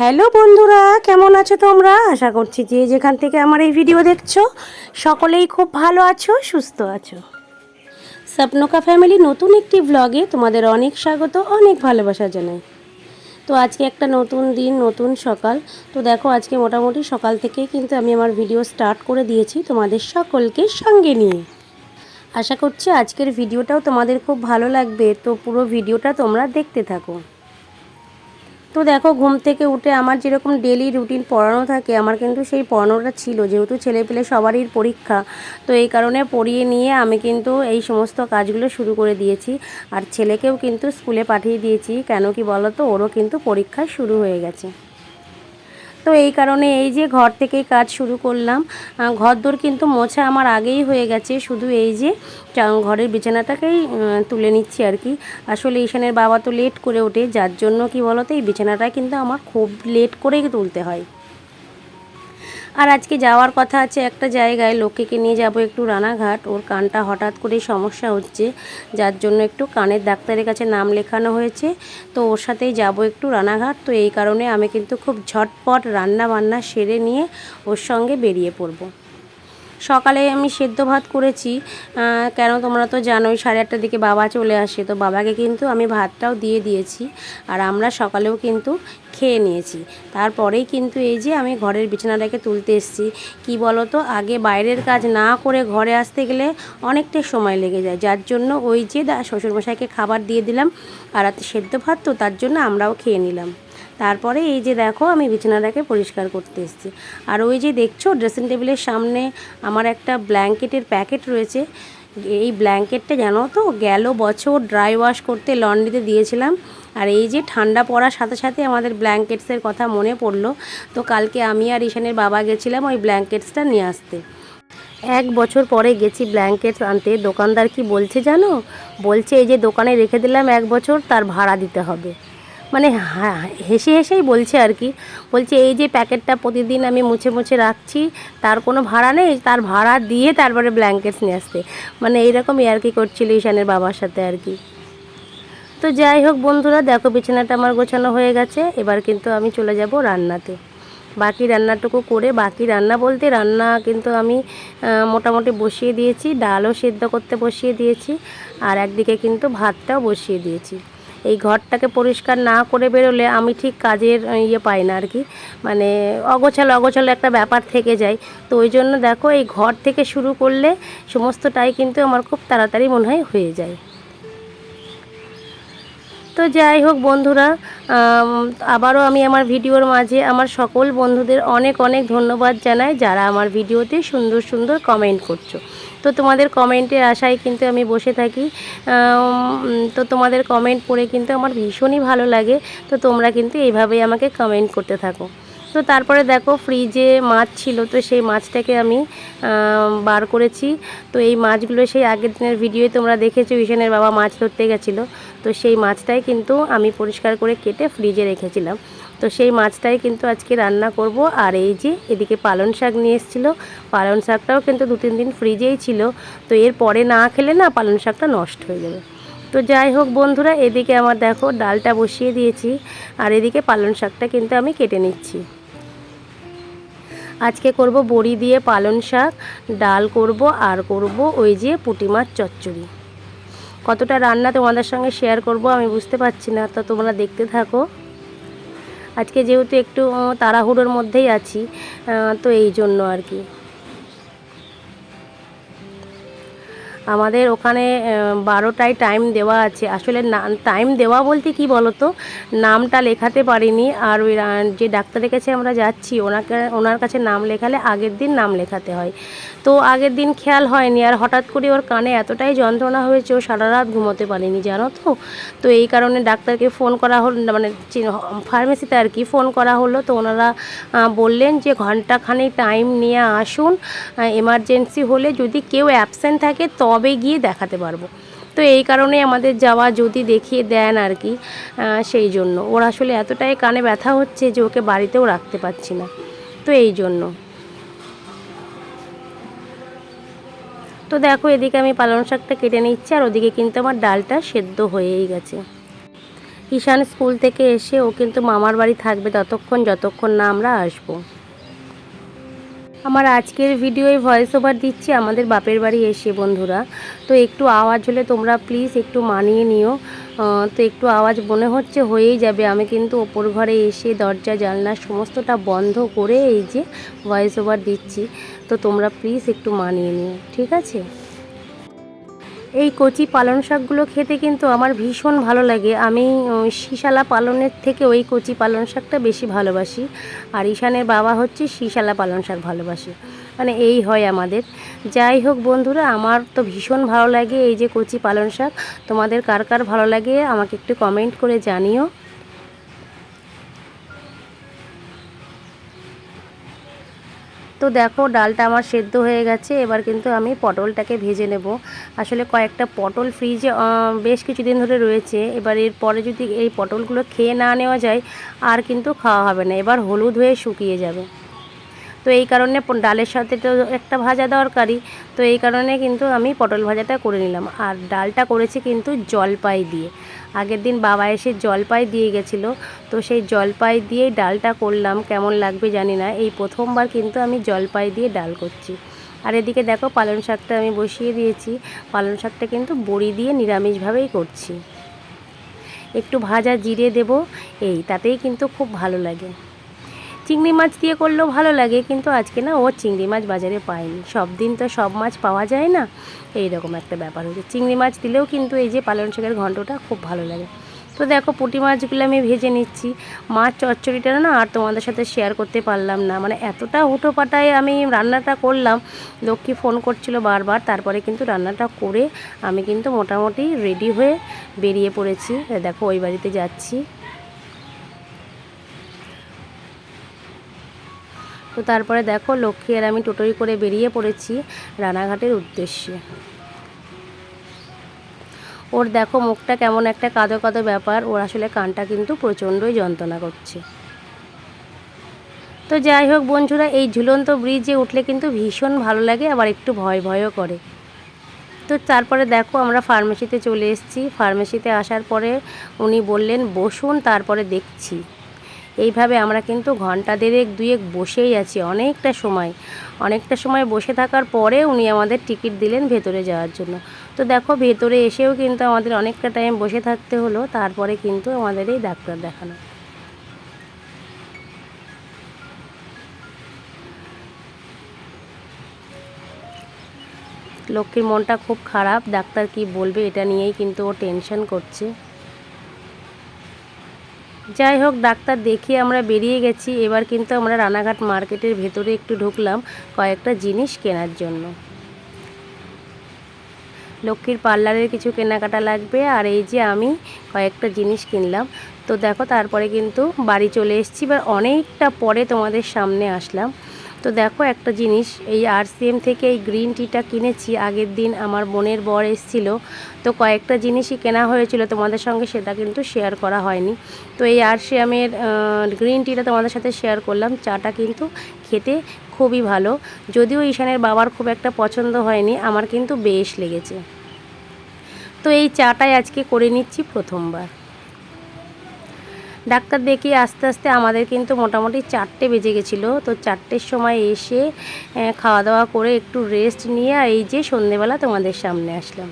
Hello বন্ধুরা, কেমন আছো তোমরা? আশা করছি যে যেখান থেকে আমার এই ভিডিও দেখছো সকলেই খুব ভালো আছো, সুস্থ আছো। স্বপ্নকা ফ্যামিলি নতুন একটি ব্লগে তোমাদের অনেক স্বাগত, অনেক ভালোবাসা জানাই। তো আজকে একটা নতুন দিন, নতুন সকাল। তো দেখো আজকে মোটামুটি সকাল থেকেই কিন্তু আমি আমার ভিডিও স্টার্ট করে দিয়েছি তোমাদের সকলকে সঙ্গে নিয়ে। আশা করছি আজকের ভিডিওটাও তোমাদের খুব ভালো লাগবে, তো পুরো ভিডিওটা তোমরা দেখতে থাকো। তো দেখো ঘুম থেকে উঠে আমার যেরকম ডেলি রুটিন পড়ানো থাকে, আমার কিন্তু সেই পড়ানোটা ছিল, যেহেতু ছেলেপেলে সবারই পরীক্ষা, তো এই কারণে পড়িয়ে নিয়ে আমি কিন্তু এই সমস্ত কাজগুলো শুরু করে দিয়েছি। আর ছেলেকেও কিন্তু স্কুলে পাঠিয়ে দিয়েছি, কেন কি বলো তো, ওরও কিন্তু পরীক্ষা শুরু হয়ে গেছে। তো এই কারণে এই যে ঘর থেকেই কাজ শুরু করলাম। ঘরদোর কিন্তু মোছা আমার আগেই হয়ে গেছে, শুধু এই যে ঘরের বিছানাটাকেই তুলে নিচ্ছি আর কি। আসলে ঈশানের বাবা তো লেট করে ওঠে, যার জন্য কি বলতো এই বিছানাটা কিন্তু আমার খুব লেট করেই তুলতে হয়। আর আজকে যাওয়ার কথা আছে একটা জায়গায়, লক্ষ্মীকে নিয়ে যাব একটু রানাঘাট। ওর কানটা হঠাৎ করেই সমস্যা হচ্ছে, যার জন্য একটু কানের ডাক্তারের কাছে নাম লেখানো হয়েছে। তো ওর সাথেই যাব একটু রানাঘাট। তো এই কারণে আমি কিন্তু খুব ঝটপট রান্না বান্না সেরে নিয়ে ওর সঙ্গে বেরিয়ে পড়ব। সকালে আমি সেদ্ধ ভাত করেছি, কেন তোমরা তো জানোই 8:30টার দিকে বাবা চলে আসে, তো বাবাকে কিন্তু আমি ভাতটাও দিয়ে দিয়েছি। আর আমরা সকালেও কিন্তু খেয়ে নিয়েছি। তারপরেই কিন্তু এই যে আমি ঘরের বিছানাটাকে তুলতে এসেছি। কি বলো তো, আগে বাইরের কাজ না করে ঘরে আসতে গেলে অনেকটাই সময় লেগে যায়, যার জন্য ওই যে শ্বশুরমশাইকে খাবার দিয়ে দিলাম। আর রাতে সেদ্ধ ভাত, তো তার জন্য আমরাও খেয়ে নিলাম। তারপরে এই যে দেখো আমি বিছানাটাকে পরিষ্কার করতে এসেছি। আর ওই যে দেখছো ড্রেসিং টেবিলের সামনে আমার একটা ব্ল্যাঙ্কেটের প্যাকেট রয়েছে। এই ব্ল্যাঙ্কেটটা জানো তো গেল বছর ড্রাই ওয়াশ করতে লন্ড্রিতে দিয়েছিলাম। আর এই যে ঠান্ডা পড়ার সাথে সাথে আমাদের ব্ল্যাঙ্কেটসের কথা মনে পড়লো। তো কালকে আমি আর ঈশানের বাবা গেছিলাম ওই ব্ল্যাঙ্কেটসটা নিয়ে আসতে। 1 বছর পরে গেছি ব্ল্যাঙ্কেটস আনতে। দোকানদার কি বলছে জানো? বলছে এই যে দোকানে রেখে দিলাম 1 বছর, তার ভাড়া দিতে হবে। মানে হ্যাঁ, হেসে হেসেই বলছে আর কি। বলছে এই যে প্যাকেটটা প্রতিদিন আমি মুছে মুছে রাখছি, তার কোনো ভাড়া নেই, তার ভাড়া দিয়ে তারপরে ব্ল্যাঙ্কেটস নিয়ে আসতে। মানে এইরকমই আর কি করছিল ঈশানের বাবার সাথে আর কি। তো যাই হোক বন্ধুরা, দেখো বিছানাটা আমার গোছানো হয়ে গেছে। এবার কিন্তু আমি চলে যাব রান্নাতে। বাকি রান্নাটুকু করে, বাকি রান্না বলতে রান্না কিন্তু আমি মোটামুটি বসিয়ে দিয়েছি, ডালও সেদ্ধ করতে বসিয়ে দিয়েছি। আর একদিকে কিন্তু ভাতটাও বসিয়ে দিয়েছি। এই ঘরটাকে পরিষ্কার না করে বেরোলে আমি ঠিক কাজের পাই না আর কি। মানে অগোছালো অগোছালো একটা ব্যাপার থেকে যায়। তো ওই জন্য দেখো এই ঘর থেকে শুরু করলে সমস্তটাই কিন্তু আমার খুব তাড়াতাড়ি মনে হয় হয়ে যায়। তো যাই হোক বন্ধুরা, আবারও আমি আমার ভিডিওর মাঝে আমার সকল বন্ধুদের অনেক অনেক ধন্যবাদ জানাই, যারা আমার ভিডিওতে সুন্দর সুন্দর কমেন্ট করছো। তো তোমাদের কমেন্টের আশায় কিন্তু আমি বসে থাকি। তো তোমাদের কমেন্ট পড়ে কিন্তু আমার ভীষণই ভালো লাগে। তো তোমরা কিন্তু এইভাবেই আমাকে কমেন্ট করতে থাকো। তো তারপরে দেখো ফ্রিজে মাছ ছিল, তো সেই মাছটাকে আমি বার করেছি। তো এই মাছগুলো সেই আগের দিনের ভিডিওয়ে তোমরা দেখেছো, ঈশানের বাবা মাছ ধরতে গেছিলো। তো সেই মাছটাই কিন্তু আমি পরিষ্কার করে কেটে ফ্রিজে রেখেছিলাম। তো সেই মাছটাই কিন্তু আজকে রান্না করব। আর এই যে এদিকে পালং শাক নিয়ে এসেছিলো, পালং শাকটাও কিন্তু 2-3 দিন ফ্রিজেই ছিল। তো এর পরে না খেলে না পালং শাকটা নষ্ট হয়ে যাবে। তো যাই হোক বন্ধুরা, এদিকে আমার দেখো ডালটা বসিয়ে দিয়েছি, আর এদিকে পালং শাকটা কিন্তু আমি কেটে নিচ্ছি। আজকে করব বড়ি দিয়ে পালং শাক, ডাল করব, আর করব ওই যে পুঁটি মাছ চচ্চড়ি। কতটা রান্না তোমাদের সঙ্গে শেয়ার করব আমি বুঝতে পারছি না, তো তোমরা দেখতে থাকো। আজকে যেহেতু একটু তাড়াহুড়োর মধ্যেই আছি, তো এই জন্য আর কি। আমাদের ওখানে 12টায় টাইম দেওয়া আছে। আসলে টাইম দেওয়া বলতে কি বলো তো, নামটা লেখাতে পারিনি। আর ওই যে ডাক্তারের কাছে আমরা যাচ্ছি, ওনার কাছে নাম লেখালে আগের দিন নাম লেখাতে হয়। তো আগের দিন খেয়াল হয়নি, আর হঠাৎ করে ওর কানে এতটাই যন্ত্রণা হয়েছে, ও সারা রাত ঘুমোতে পারেনি জানো তো। তো এই কারণে ডাক্তারকে ফোন করা হলো, মানে ফার্মেসিতে আর কি ফোন করা হলো। তো ওনারা বললেন যে ঘন্টাখানেক টাইম নিয়ে আসুন, এমার্জেন্সি হলে যদি কেউ অ্যাবসেন্ট থাকে তবে গিয়ে দেখাতে পারবো। তো এই কারণে আমাদের যাওয়া, যদি দেখিয়ে দেন আর কি। সেই জন্য ওর আসলে এতটাই কানে ব্যথা হচ্ছে যে ওকে বাড়িতেও রাখতে পারছি না, তো এই জন্য। তো দেখো এদিকে আমি পালং শাকটা কেটে নিচ্ছি, আর ওদিকে কিন্তু আমার ডালটা সেদ্ধ হয়েই গেছে। ঈশান স্কুল থেকে এসে ও কিন্তু মামার বাড়ি থাকবে যতক্ষণ না আমরা আসবো। আমার আজকের ভিডিওয় ভয়েস ওভার দিচ্ছি আমাদের বাপের বাড়ি এসে বন্ধুরা। তো একটু আওয়াজ হলে তোমরা প্লিজ একটু মানিয়ে নিও। তো একটু আওয়াজ মনে হচ্ছে হয়েই যাবে। আমি কিন্তু ওপর ঘরে এসে দরজা জানলা সমস্তটা বন্ধ করে এই যে ভয়েস ওভার দিচ্ছি। তো তোমরা প্লিজ একটু মানিয়ে নিও, ঠিক আছে? এই কচি পালং শাকগুলো খেতে কিন্তু আমার ভীষণ ভালো লাগে। আমি শিশালা পালনের থেকে ওই কচি পালং শাকটা বেশি ভালোবাসি। আর ঈশানের বাবা হচ্ছে শিশালা পালং শাক ভালোবাসে, মানে এই হয় আমাদের। যাই হোক বন্ধুরা, আমার তো ভীষণ ভালো লাগে এই যে কচি পালং শাক। তোমাদের কার কার ভালো লাগে আমাকে একটু কমেন্ট করে জানিও। তো দেখো ডালটা আমার সেদ্ধ হয়ে গেছে। এবার কিন্তু আমি পটলটাকে ভেজে নেব। আসলে কয়েকটা পটল ফ্রিজে বেশ কিছুদিন ধরে রয়েছে। এবার এরপরে যদি এই পটলগুলো খেয়ে না নেওয়া যায় আর কিন্তু খাওয়া হবে না, এবার হলুদ হয়ে শুকিয়ে যাবে। তো এই কারণে ডালের সাথে তো একটা ভাজা দরকারি। তো এই কারণে কিন্তু আমি পটল ভাজাটা করে নিলাম। আর ডালটা করেছি কিন্তু জলপাই দিয়ে। আগের দিন বাবা এসে জলপাই দিয়ে গেছিলো, তো সেই জলপাই দিয়েই ডালটা করলাম। কেমন লাগবে জানি না, এই প্রথমবার কিন্তু আমি জলপাই দিয়ে ডাল করছি। আর এদিকে দেখো পালং শাকটা আমি বসিয়ে দিয়েছি। পালং শাকটা কিন্তু বড়ি দিয়ে নিরামিষভাবেই করছি। একটু ভাজা জিরে দেব, তাতেই কিন্তু খুব ভালো লাগে। চিংড়ি মাছ দিয়ে করলেও ভালো লাগে, কিন্তু আজকে না ও চিংড়ি মাছ বাজারে পাইনি। সব দিন তো সব মাছ পাওয়া যায় না, এই রকম একটা ব্যাপার হয়েছে। চিংড়ি মাছ দিলেও কিন্তু এই যে পালং শাকের ঘন্টটা খুব ভালো লাগে। তো দেখো পুঁটি মাছগুলো আমি ভেজে নিচ্ছি। মাছ চচ্চড়িটা না আর তোমাদের সাথে শেয়ার করতে পারলাম না, মানে এতটা হুটোপাটায় আমি রান্নাটা করলাম। লক্ষ্মী ফোন করছিল বারবার, তারপরে কিন্তু রান্নাটা করে আমি কিন্তু মোটামুটি রেডি হয়ে বেরিয়ে পড়েছি। দেখো ওই বাড়িতে যাচ্ছি। তো তারপরে দেখো লক্ষ্মী আর আমি টোটোয় করে বেরিয়ে পড়েছি রানাঘাটের উদ্দেশ্যে। ওর দেখো মুখটা কেমন একটা কাঁদো কাঁদো ব্যাপার, ওর আসলে কানটা কিন্তু প্রচণ্ডই যন্ত্রণা করছে। তো যাই হোক বন্ধুরা, এই ঝুলন্ত ব্রিজে উঠলে কিন্তু ভীষণ ভালো লাগে, আবার একটু ভয়ও করে। তো তারপরে দেখো আমরা ফার্মেসিতে চলে এসেছি। ফার্মেসিতে আসার পরে উনি বললেন বসুন, তারপরে দেখছি। এইভাবে আমরা কিন্তু ঘন্টা দেড়েক দুয়েক বসেই আছি, অনেকটা সময় বসে থাকার পরে উনি আমাদের টিকিট দিলেন ভেতরে যাওয়ার জন্য। তো দেখো ভেতরে এসেও কিন্তু আমাদের অনেকটা টাইম বসে থাকতে হলো, তারপরে কিন্তু আমাদের এই ডাক্তার দেখানো। লক্ষ্মীর মনটা খুব খারাপ, ডাক্তার কি বলবে এটা নিয়েই কিন্তু ও টেনশন করছে। যাই হোক ডাক্তার দেখিয়ে আমরা বেরিয়ে গেছি। এবার কিন্তু আমরা রানাঘাট মার্কেটের ভেতরে একটু ঢুকলাম কয়েকটা জিনিস কেনার জন্য। লক্ষ্মীর পার্লারের কিছু কেনাকাটা লাগবে, আর এই যে আমি কয়েকটা জিনিস কিনলাম। তো দেখো তারপরে কিন্তু বাড়ি চলে এসেছি। এবার অনেকটা পরে তোমাদের সামনে আসলাম। তো দেখো একটা জিনিস, এই RCM থেকে এই গ্রিন টিটা কিনেছি। আগের দিন আমার বোনের বর এসেছিল, তো কয়েকটা জিনিসই কেনা হয়েছিল, তোমাদের সঙ্গে সেটা কিন্তু শেয়ার করা হয়নি। তো এই RCMের গ্রিন টিটা তোমাদের সাথে শেয়ার করলাম। চাটা কিন্তু খেতে খুবই ভালো, যদিও ঈশানের বাবার খুব একটা পছন্দ হয়নি, আমার কিন্তু বেশ লেগেছে। তো এই চাটাই আজকে করে নিচ্ছি প্রথমবার। ডাক্তার দেখিয়ে আস্তে আস্তে আমাদের কিন্তু মোটামুটি 4টে বেজে গেছিলো। তো 4টের সময় এসে খাওয়া দাওয়া করে একটু রেস্ট নিয়ে এই যে সন্ধেবেলা তোমাদের সামনে আসলাম।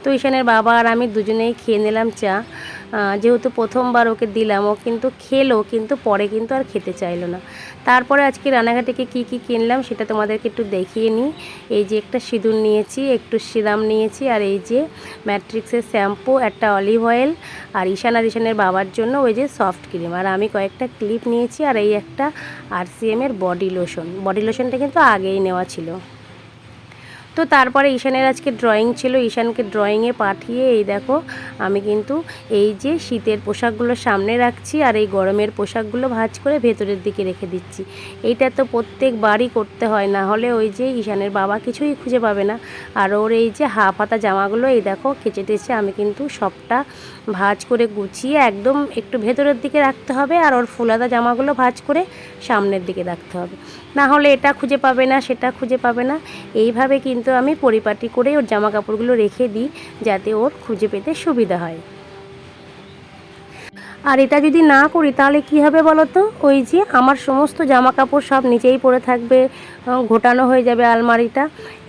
তো ঈশানের বাবা আর আমি দুজনেই খেয়ে নিলাম চা। যেহেতু প্রথমবার ওকে দিলাম, ও কিন্তু খেলো, কিন্তু পরে কিন্তু আর খেতে চাইলো না। তারপরে আজকে রানাঘাট থেকে কী কিনলাম সেটা তোমাদেরকে একটু দেখিয়ে নিই। এই যে একটা সিঁদুর নিয়েছি, একটু সিরাম নিয়েছি, আর এই যে ম্যাট্রিক্সের শ্যাম্পু, একটা অলিভ অয়েল, আর ঈশানের বাবার জন্য ওই যে সফট ক্রিম, আর আমি কয়েকটা ক্লিপ নিয়েছি, আর এই একটা RCMের বডি লোশনটা কিন্তু আগেই নেওয়া ছিল। তো তারপরে ঈশানের আজকে ড্রয়িং ছিল, ঈশানকে ড্রয়িংয়ে পাঠিয়ে এই দেখো আমি কিন্তু এই যে শীতের পোশাকগুলো সামনে রাখছি, আর এই গরমের পোশাকগুলো ভাঁজ করে ভেতরের দিকে রেখে দিচ্ছি। এইটা তো প্রত্যেকবারই করতে হয়, না হলে ওই যে ঈশানের বাবা কিছুই খুঁজে পাবে না। আর ওর এই যে হাফ হাতা জামাগুলো এই দেখো কেচে টেচে আমি কিন্তু সবটা ভাঁজ করে গুছিয়ে একদম একটু ভেতরের দিকে রাখতে হবে, আর ওর ফুলাদা জামাগুলো ভাঁজ করে সামনের দিকে রাখতে হবে, না হলে এটা খুঁজে পাবে না সেটা খুঁজে পাবে না। এইভাবে কিন্তু কিন্তু আমি পরিপাটি করে ওর জামা কাপড়গুলো রেখে দিই, যাতে ওর খুঁজে পেতে সুবিধা হয়। আর এটা যদি না করি তাহলে কি হবে বলো তো, ওই যে আমার সমস্ত জামা কাপড় সব নিচেই পড়ে থাকবে, ঘোটানো হয়ে যাবে আলমারিটা,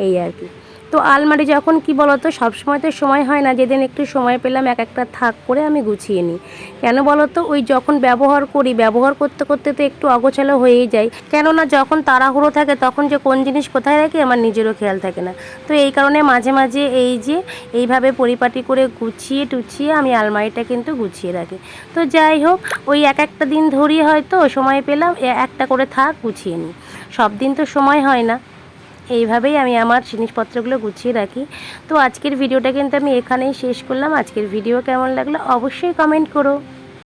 এই আর কি। তো আলমারি যখন কি বলো তো, সবসময় তো সময় হয় না, যেদিন একটু সময় পেলাম এক একটা থাক করে আমি গুছিয়ে নিই। কেন বলো তো, ওই যখন ব্যবহার করি, ব্যবহার করতে করতে তো একটু অগোছালো হয়েই যায়, কেননা যখন তাড়াহুড়ো থাকে তখন যে কোন জিনিস কোথায় রাখি আমার নিজেরও খেয়াল থাকে না। তো এই কারণে মাঝে মাঝে এই যে এইভাবে পরিপাটি করে গুছিয়ে টুছিয়ে আমি আলমারিটা কিন্তু গুছিয়ে রাখি। তো যাই হোক, ওই এক একটা দিন ধরি হয়তো সময় পেলাম একটা করে থাক গুছিয়ে নিই, সব দিন তো সময় হয় না। এইভাবেই আমি আমার জিনিসপত্রগুলো গুছিয়ে রাখি। তো আজকের ভিডিওটা কিন্তু আমি এখানেই শেষ করলাম। আজকের ভিডিও কেমন লাগলো অবশ্যই কমেন্ট করো।